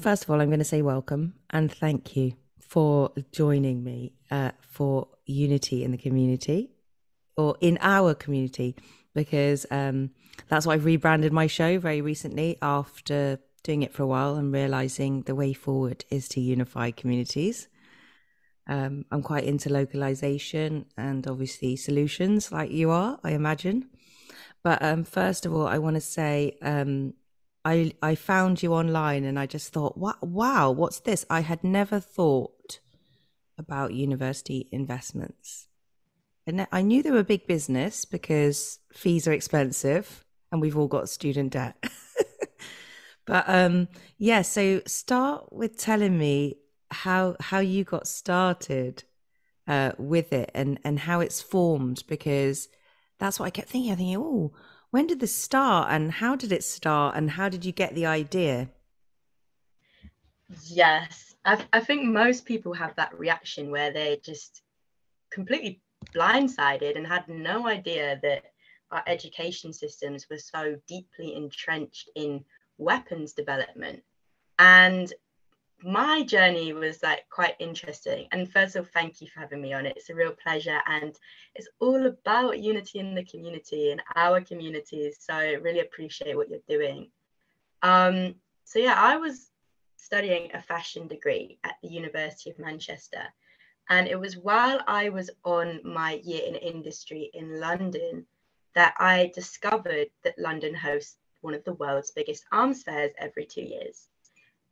First of all, I'm going to say welcome and thank you for joining me for Unity in the community or in our community, because that's why I've rebranded my show very recently after doing it for a while and realizing the way forward is to unify communities. I'm quite into localization and obviously solutions like you are, I imagine. But first of all, I want to say I found you online and I just thought, wow, what's this? I had never thought about university investments. And I knew they were a big business because fees are expensive and we've all got student debt. But yeah, so start with telling me how you got started with it and how it's formed, because that's what I kept thinking. I thinking, oh, when did this start and how did it start and how did you get the idea? Yes, I think most people have that reaction where they're just completely blindsided and had no idea that our education systems were so deeply entrenched in weapons development. And my journey was like quite interesting. And first of all, thank you for having me on. It's a real pleasure. And it's all about unity in the community and our communities. So I really appreciate what you're doing. So yeah, I was studying a fashion degree at the University of Manchester. And it was while I was on my year in industry in London that I discovered that London hosts one of the world's biggest arms fairs every 2 years.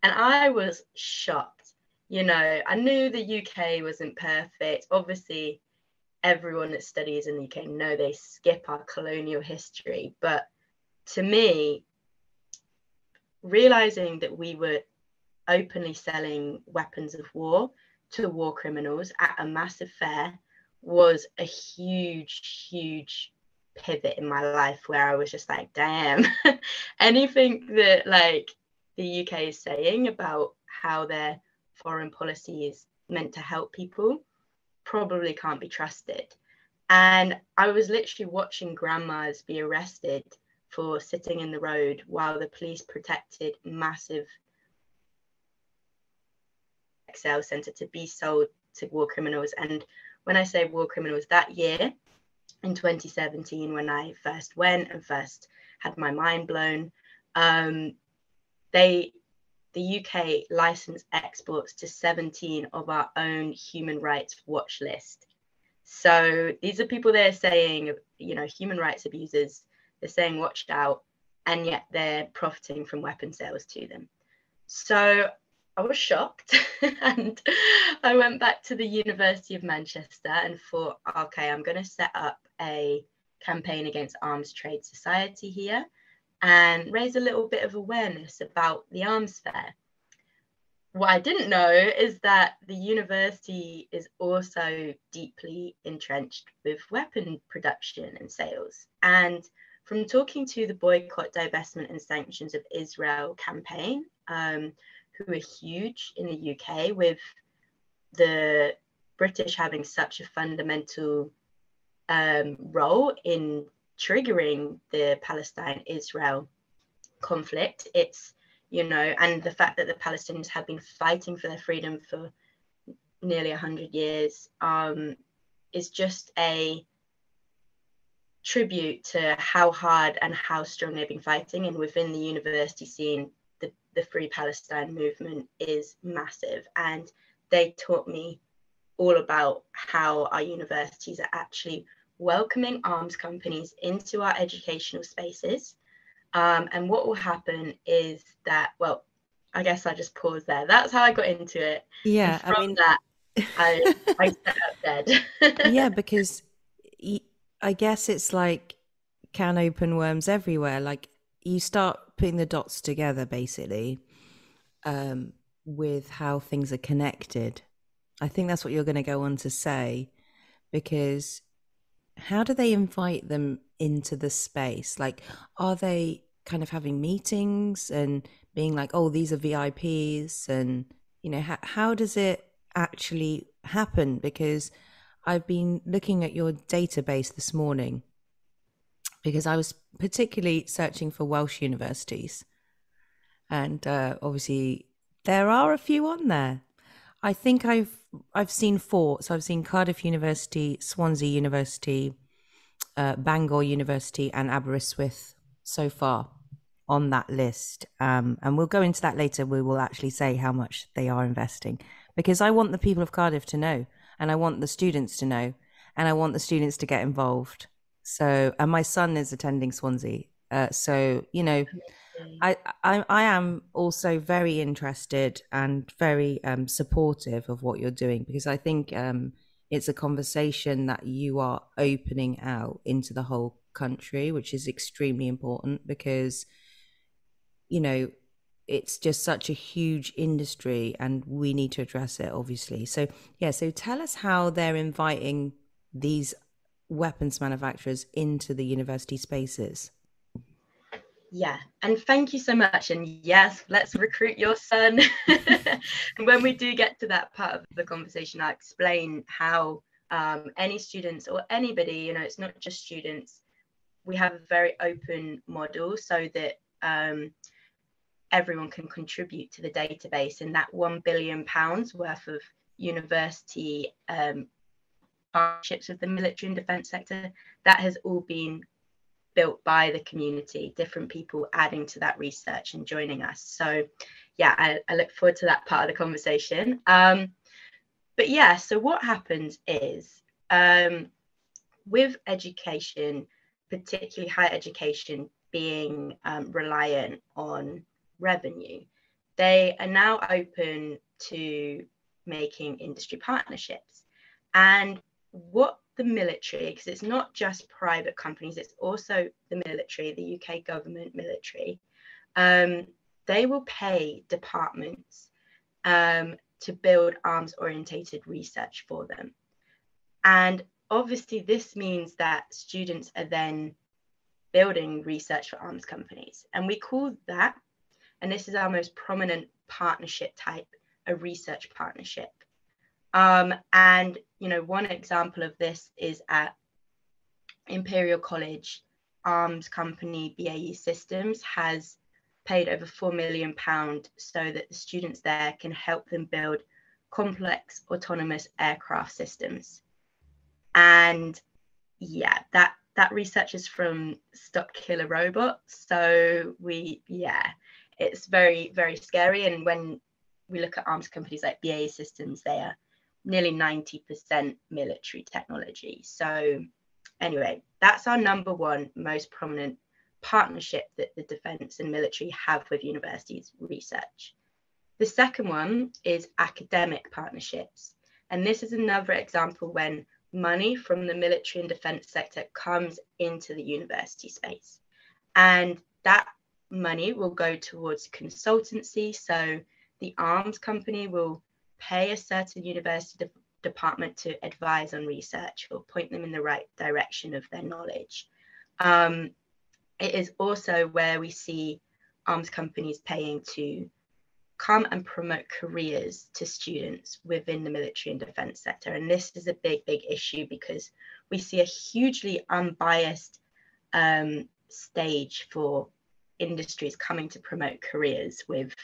And I was shocked. You know, I knew the UK wasn't perfect. Obviously, everyone that studies in the UK know they skip our colonial history. But to me, realizing that we were openly selling weapons of war to war criminals at a massive fair was a huge pivot in my life, where I was just like, damn, anything that like the UK is saying about how their foreign policy is meant to help people probably can't be trusted. And I was literally watching grandmas be arrested for sitting in the road while the police protected massive sale centre to be sold to war criminals. And when I say war criminals, that year in 2017, when I first went and first had my mind blown, the UK licensed exports to 17 of our own human rights watch list. So these are people they're saying, you know, human rights abusers, they're saying watch out, and yet they're profiting from weapon sales to them. So I was shocked and I went back to the University of Manchester and thought, okay, I'm going to set up a campaign against arms trade society here and raise a little bit of awareness about the arms fair. What I didn't know is that the university is also deeply entrenched with weapon production and sales. And from talking to the Boycott, Divestment and Sanctions of Israel campaign, who are huge in the UK, with the British having such a fundamental role in triggering the Palestine-Israel conflict. It's, you know, and the fact that the Palestinians have been fighting for their freedom for nearly 100 years is just a tribute to how hard and how strong they've been fighting. And within the university scene, the Free Palestine movement is massive. And they taught me all about how our universities are actually welcoming arms companies into our educational spaces. And what will happen is that, well, I guess I'll just pause there. That's how I got into it. Yeah, And from that, I set up dead. Yeah, because I guess it's like can open worms everywhere. Like you start putting the dots together basically with how things are connected. I think that's what you're going to go on to say, because how do they invite them into the space? Like, are they kind of having meetings and being like, oh, these are VIPs? And, you know, how does it actually happen? Because I've been looking at your database this morning because I was particularly searching for Welsh universities. And obviously, There are a few on there. I think I've seen 4. So I've seen Cardiff University, Swansea University, Bangor University, and Aberystwyth so far on that list. And we'll go into that later. We will actually say how much they are investing, because I want the people of Cardiff to know, and I want the students to know, and I want the students to get involved. So, and my son is attending Swansea. So, you know, I am also very interested and very supportive of what you're doing, because I think it's a conversation that you are opening out into the whole country, which is extremely important, because, you know, it's just such a huge industry and we need to address it, obviously. So, yeah, so tell us how they're inviting these weapons manufacturers into the university spaces. Yeah, and thank you so much. And yes, let's recruit your son. And when we do get to that part of the conversation, I'll explain how any students or anybody, you know, it's not just students, we have a very open model so that everyone can contribute to the database, and that £1 billion worth of university partnerships with the military and defence sector, that has all been built by the community, different people adding to that research and joining us. So yeah, I look forward to that part of the conversation. But yeah, so what happens is with education, particularly higher education, being reliant on revenue, they are now open to making industry partnerships. And what the military, because it's not just private companies, it's also the military, the UK government military, they will pay departments to build arms orientated research for them. And obviously this means that students are then building research for arms companies, and we call that, and this is our most prominent partnership type, a research partnership. And you know, one example of this is at Imperial College. Arms company BAE Systems has paid over £4 million so that the students there can help them build complex autonomous aircraft systems. And yeah, that research is from stock killer robots. So it's very, very scary. And when we look at arms companies like BAE Systems, they are nearly 90% military technology. So anyway, that's our number one most prominent partnership that the defence and military have with universities research. The second one is academic partnerships. And this is another example when money from the military and defence sector comes into the university space. And that money will go towards consultancy. So the arms company will pay a certain university department to advise on research or point them in the right direction of their knowledge. It is also where we see arms companies paying to come and promote careers to students within the military and defence sector. And this is a big, big issue because we see a hugely unbiased stage for industries coming to promote careers with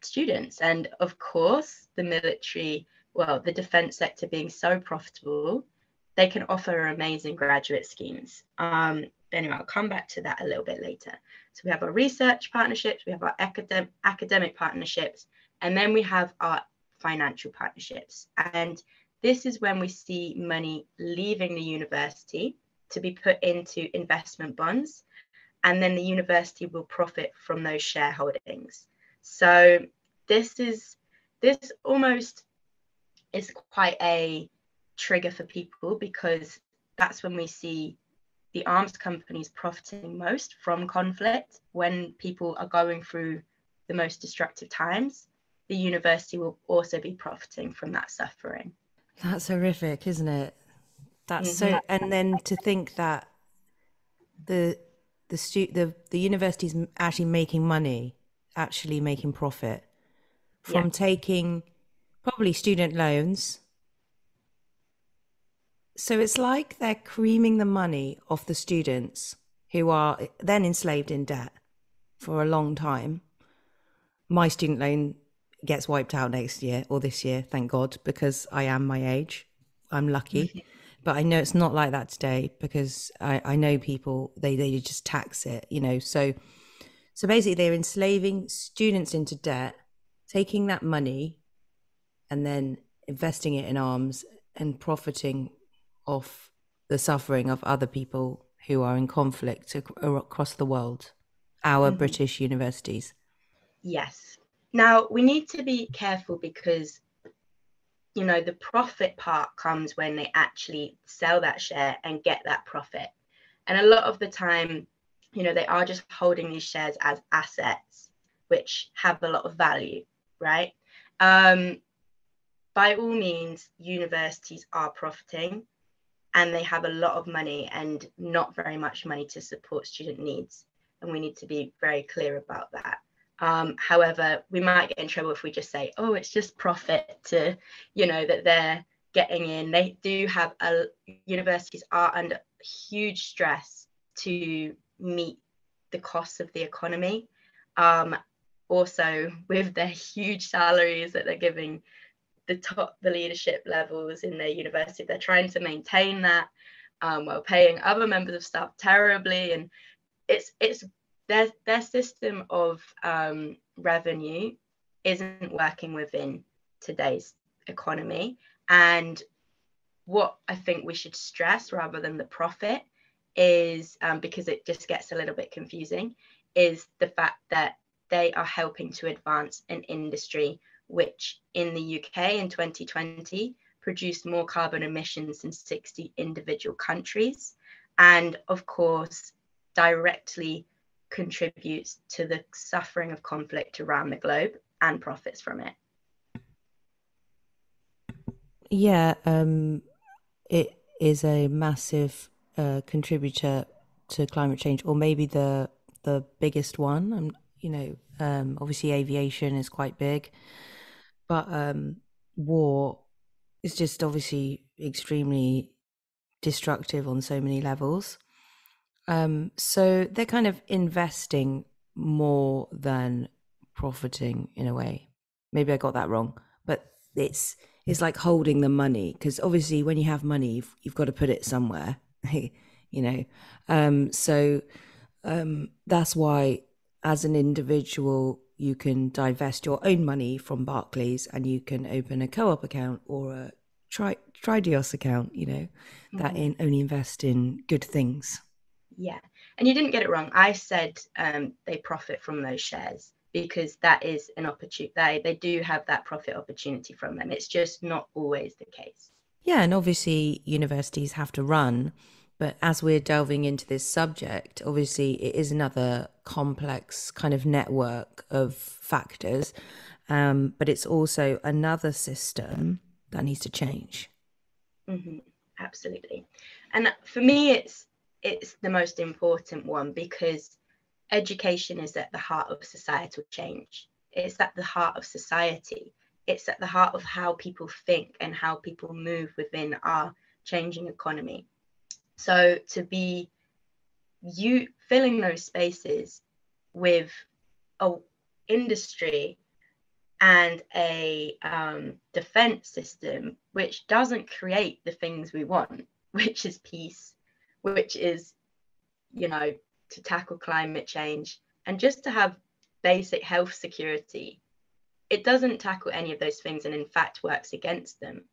students. And of course, the military, well, the defence sector being so profitable, they can offer amazing graduate schemes. Anyway, I'll come back to that a little bit later. So we have our research partnerships, we have our academic partnerships, and then we have our financial partnerships. And this is when we see money leaving the university to be put into investment bonds, and then the university will profit from those shareholdings. So this almost is quite a trigger for people, because that's when we see the arms companies profiting most from conflict. When people are going through the most destructive times, the university will also be profiting from that suffering. That's horrific, isn't it? That's so. And then to think that the university's actually making money, actually making profit from taking probably student loans. So it's like they're creaming the money off the students who are then enslaved in debt for a long time. My student loan gets wiped out next year or this year, thank God, because I am my age. I'm lucky. But I know it's not like that today, because I know people, they just tax it, you know. So basically they're enslaving students into debt, taking that money and then investing it in arms and profiting off the suffering of other people who are in conflict across the world, our British universities. Yes. Now, we need to be careful because, you know, the profit part comes when they actually sell that share and get that profit. And a lot of the time, you know, they are just holding these shares as assets, which have a lot of value, right? By all means, universities are profiting and they have a lot of money and not very much money to support student needs. And we need to be very clear about that. However, we might get in trouble if we just say, oh, it's just profit to, you know, that they're getting in. They do have universities are under huge stress to meet the costs of the economy. Also, with their huge salaries that they're giving the leadership levels in their university, they're trying to maintain that while paying other members of staff terribly. And it's their system of revenue isn't working within today's economy. And what I think we should stress, rather than the profit, is because it just gets a little bit confusing, is the fact that they are helping to advance an industry which in the UK in 2020 produced more carbon emissions than 60 individual countries, and of course directly contributes to the suffering of conflict around the globe and profits from it. Yeah, it is a massive contributor to climate change, or maybe the biggest one. You know, obviously aviation is quite big, but war is just obviously extremely destructive on so many levels. So they're kind of investing more than profiting in a way. Maybe I got that wrong, but it's like holding the money, because obviously when you have money, you've got to put it somewhere, you know. So that's why, as an individual, you can divest your own money from Barclays and you can open a co-op account or a Tridios account, you know, that only invest in good things. Yeah, and you didn't get it wrong. I said they profit from those shares because that is an opportunity. They do have that profit opportunity from them. It's just not always the case. Yeah, and obviously universities have to run, but as we're delving into this subject, obviously it is another complex kind of network of factors, but it's also another system that needs to change. Absolutely. And for me, it's the most important one because education is at the heart of societal change. It's at the heart of society. It's at the heart of how people think and how people move within our changing economy. So to be you filling those spaces with a industry and a defense system which doesn't create the things we want, which is peace, which is, you know, to tackle climate change and just to have basic health security. It doesn't tackle any of those things and in fact works against them.